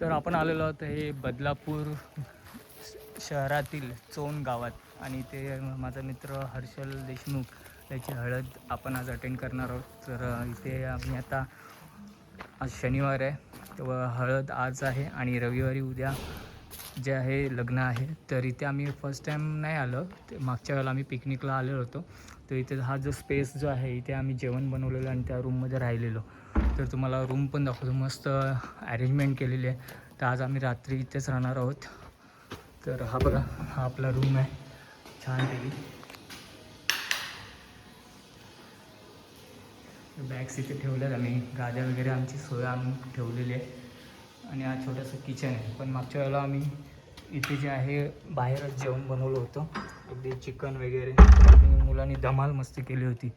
तर आपण आलेलो आहोत हे बदलापूर शहरातील चोन गावात आणि ते माझा मित्र हर्षल देशमुख याची हळद आपण आज अटेंड करणार आहोत. तर इथे आम्ही आता आज शनिवार आहे व हळद आज आहे आणि रविवारी उद्या जे आहे लग्न आहे. तर इथे आम्ही फर्स्ट टाईम नाही आलो, ते मागच्या वेळेला आम्ही पिकनिकला आलेलो होतो. तर इथे हा जो स्पेस जो आहे इथे आम्ही जेवण बनवलेलं आणि त्या रूममध्ये राहिलेलो. तर तुम्हाला रूम पण दाखवतो, मस्त अरेंजमेंट केलेली आहे. तर आज आम्ही रात्री इथेच राहणार आहोत. तर हा बघा, हा आपला रूम आहे छानपैकी. बॅग्स इथे ठेवल्यात आम्ही, गाद्या वगैरे आमची सोय आणून ठेवलेली आहे आणि हा छोटंसं किचन आहे. पण मागच्या वेळेला आम्ही इथे जे आहे बाहेरच जेवण बनवलं होतं, अगदी चिकन वगैरे आणि मुलांनी धमाल मस्ती केली होती.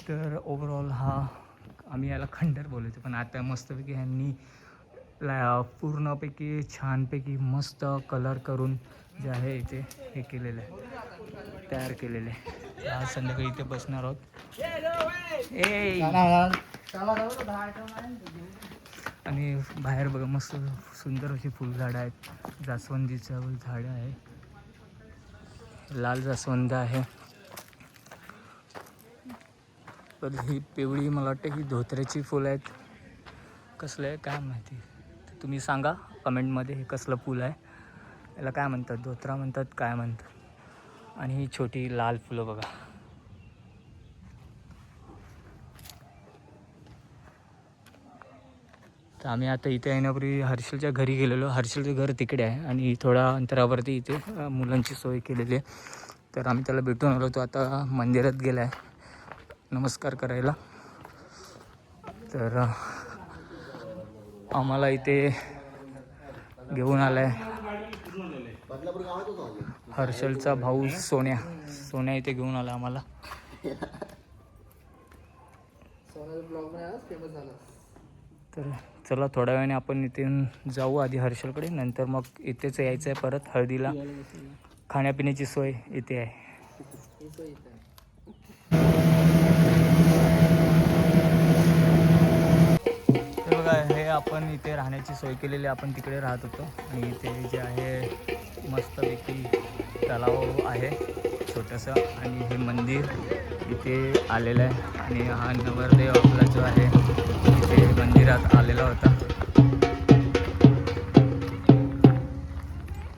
तर ओव्हरऑल हा आम्ही याला खंडर बोलतो, पण आता मस्तपैकी ह्यांनी पूर्णपैकी छानपैकी मस्त कलर करून जे आहे इथे हे केलेलं आहे, तयार केलेलं आहे. आज संध्याकाळी इथे बसणार आहोत. आणि बाहेर बघा मस्त सुंदर अशी फुलझाडं आहेत, जास्वंदीचं झाडं आहे, लाल जास्वंद आहे. तर ही पिवळी मला वाटतं ही धोत्र्याची फुलं आहेत. कसलं आहे काय माहिती, तर तुम्ही सांगा कमेंटमध्ये हे कसलं फुल आहे, याला काय म्हणतात, धोत्रा म्हणतात काय म्हणतात. आणि ही छोटी लाल फुलं बघा. तर आम्ही आता इथे येण्यापूर्वी हर्षलच्या घरी गेलेलो. हर्षलचं घर तिकडे आहे आणि थोड्या अंतरावरती इथे मुलांची सोय केलेली आहे. तर आम्ही त्याला भेटून आलो. तो आता मंदिरात गेला आहे नमस्कार करायला. तर आम्हाला इथे घेऊन आला आहे हर्षलचा भाऊ सोन्या इथे घेऊन आला आम्हाला. तर चला थोड्या वेळाने आपण इथून जाऊ आधी हर्षलकडे, नंतर मग इथेच यायचं आहे परत हळदीला. खाण्यापिण्याची सोय इथे आहे. तर बघा, हे आपण इथे राहण्याची सोय केलेली, आपण तिकडे राहत होतो. आणि इथे जे आहे मस्तपैकी तलाव आहे छोटंसं आणि हे मंदिर इथे आलेलं आहे. आणि हा नवरदेव आपला जो आहे इथे मंदिरात आलेला होता.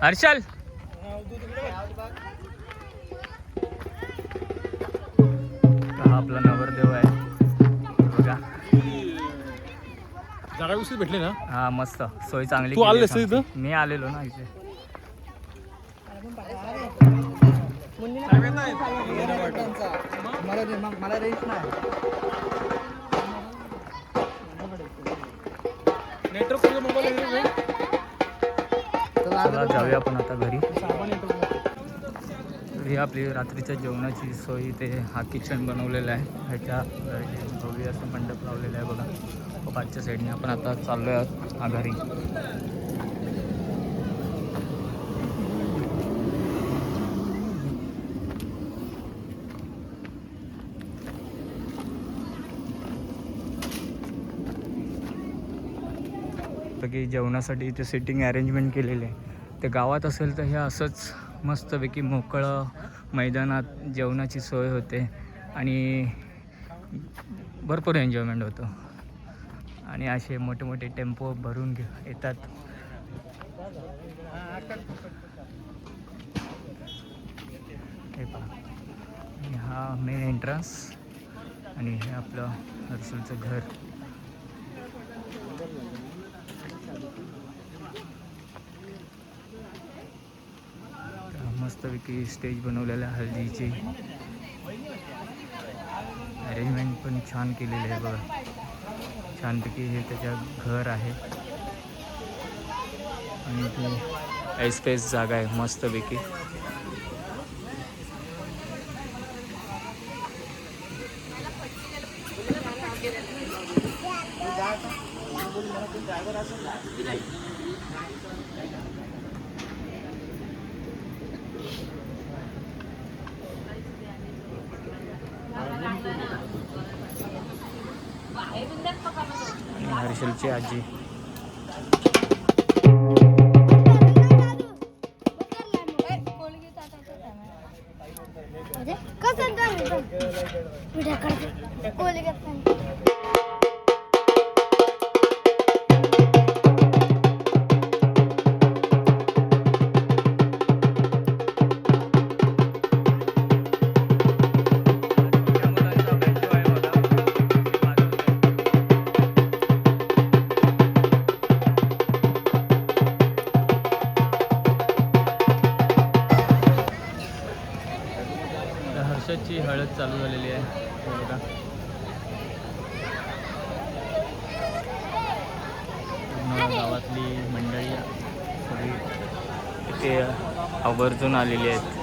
हर्षल, हा आपला नवरदेव आहे बघा. जागा व्यवस्थित भेटली ना? हा मस्त सोय चांगली. तू आलेस इथं? मी आलेलो ना इथे. चला जाऊया आपण आता घरी. ही आपली रात्रीच्या जेवणाची सोय. इथे हा किचन बनवलेला आहे, ह्याच्या भव्य असं मंडप लावलेला आहे बघा पाचच्या साईडने. आपण आता चाललो आहोत घरी. की जेवणासाठी इथे सिटिंग अरेंजमेंट केलेले आहे. ते गावात असेल तर हे असंच मस्तपैकी मोकळं मैदानात जेवणाची सोय होते आणि भरपूर एन्जॉयमेंट होतो. आणि असे मोठे मोठे टेम्पो भरून येतात. हे पहा, हा मेन एंट्रन्स आणि हे आपलं हर्षलचं घर. मस्तपैकी स्टेज बनवलेलं आहे हळदीची. अरेंजमेंट पण छान केलेली आहे बघा. छानपैकी हे त्याच्या घर आहे आणि ती ऐसपैस जागा आहे मस्तपैकी. आणि हर्षलची आजी हर्षदची हळद चालू झालेली आहे हे बघा. पूर्ण गावातली मंडळी सगळी इथे आवर्जून आलेली आहेत.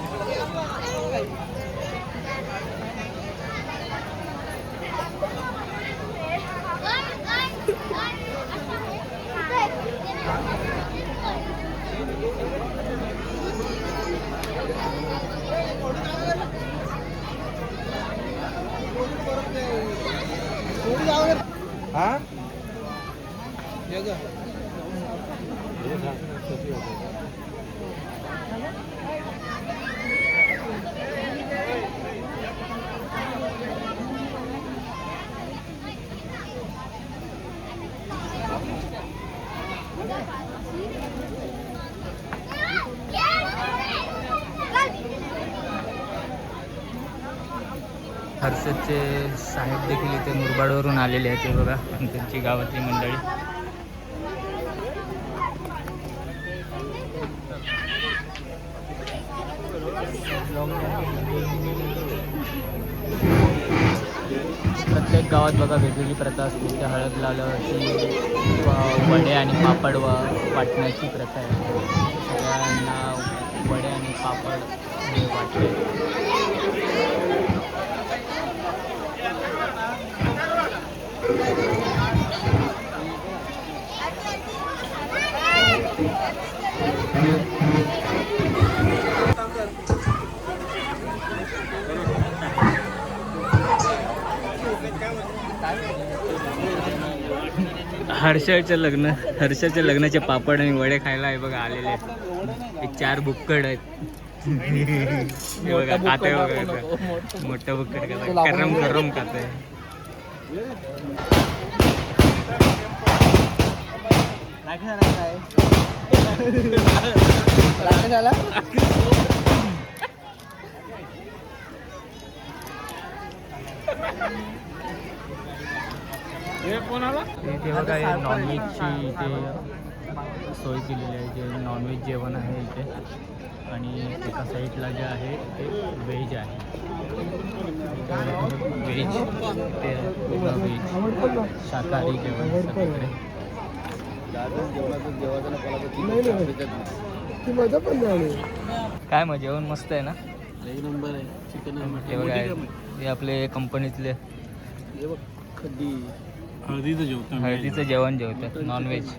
हर्षदचे साहेब देखील इथे मुरबाडवरून आलेले आहेत. ते बघा आणि त्यांची गावातली मंडळी. प्रत्येक गावात बघा वेगवेगळी प्रथा असते. त्या हळद लावल्यावरती वडे आणि पापड वाटण्याची प्रथा आहे. सगळ्यांना वडे आणि पापड हे वाटले. हर्षाच्या लग्नाचे पापड आणि वडे खायला आहे बघा आलेले. हे 4 बुक्कड आहेत. हे बघा खाते बघा मोठं बुक्कड करम करम खाते. इथे बघा नॉनव्हेजची इथे सोय केलेली आहे. जे नॉनव्हेज जेवण आहे इथे आणि एका साईडला जे आहे ते व्हेज आहे. व्हेज ते व्हेज शाकाहारी जेवण सगळीकडे. काय मग जेवण मस्त आहे ना. एक नंबर आहे. चिकन हे बघा हे आपले कंपनीतले हळदीचं जेवण जेवतात नॉनव्हेज.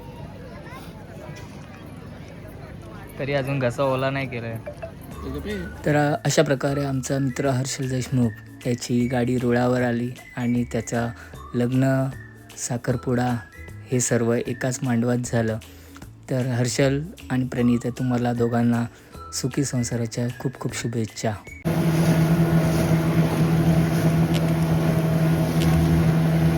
तरी अजून घसा ओला नाही केलाय. तर अशा प्रकारे आमचा मित्र हर्षल देशमुख त्याची गाडी रुळावर आली आणि त्याचा लग्न साखरपुडा हे सर्व एकाच मांडवात झालं. तर हर्षल आणि प्रणिता तुम्हाला दोघांना सुखी संसाराच्या खूप खूप शुभेच्छा.